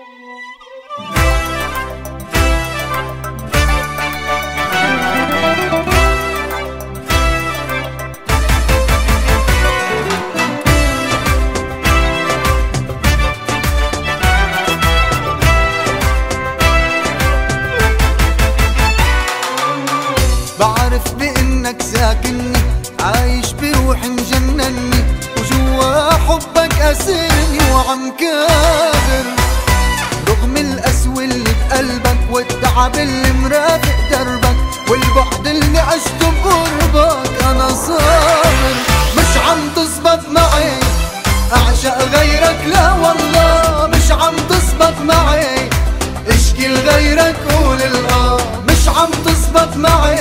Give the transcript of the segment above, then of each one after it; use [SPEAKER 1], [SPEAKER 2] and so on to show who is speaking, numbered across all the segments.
[SPEAKER 1] بعرف بإنك ساكنني، عايش بروحي مجنني، وجوا حبك أسرني وعم كابر. رغم القسوة اللي بقلبك والتعب اللي مرافق دربك والبعد اللي عشته بقربك، أنا صابر. مش عم تزبط معي أعشق غيرك، لا والله مش عم تزبط معي اشكي لغيرك قول الآه. مش عم تزبط معي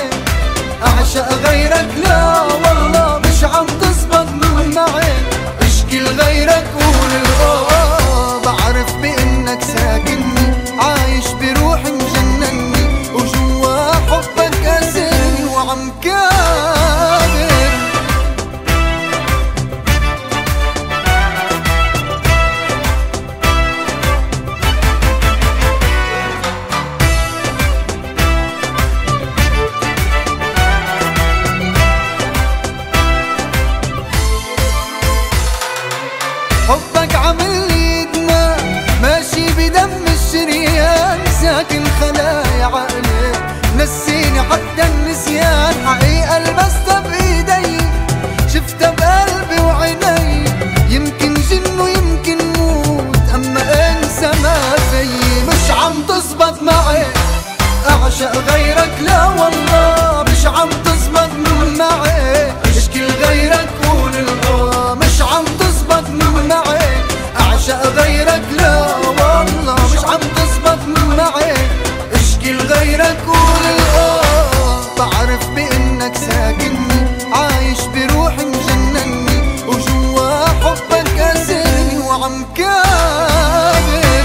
[SPEAKER 1] أعشق غيرك، لا والله مش عم تزبط معي اشكي لغيرك قول الآه. بعرف بإنك ساكنني، عايش بروحي مجنني، وجوا حبك أسرني وعم كابر. حبك عامل لي ادمان ماشي بدم الشريان، ساكن خلايا عقلي نسيني حتى النسيان. حقيقة لمستها بايدي شفتها بقلبي وعيني، يمكن جن ويمكن موت اما انسى ما فيي. مش عم تزبط معي اعشق غيرك، لا والله مش عم تزبط معي اشكي لغيرك قول الآه. مش عم تزبط معي أعشق غيرك، لا والله مش عم تزبط معي اشكي لغيرك قول الآه. بعرف بإنك ساكنني، عايش بروحي مجنني، وجوا حبك أسرني وعم كابر.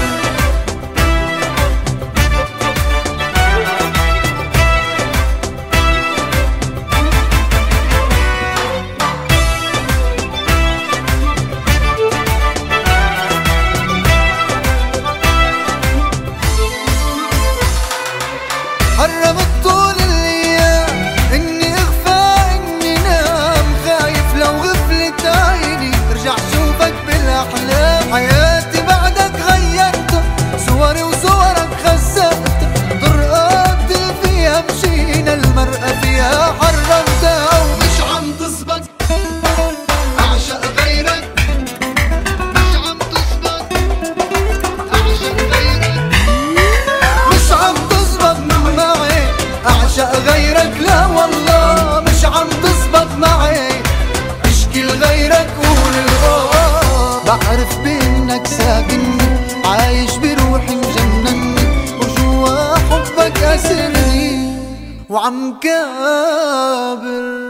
[SPEAKER 1] حرمت طول الايام اني اغفى اني نام، خايف لو غفلت عيني ارجع شوفك بالاحلام. حياتي بعدك غيرتها، صوري وصورك خسرتها، طرقات اللي فيها مشينا المرأة فيها حرمتها. ومش عم تزبط اعشق غيرك، مش عم تزبط اعشق غيرك، مش عم تزبط معي أعشق غيرك، لا والله مش عم تزبط معي اشكي لغيرك قول الآه. بعرف بإنك ساكنني، عايش بروحي مجنني، وجوا حبك أسرني وعم كابر.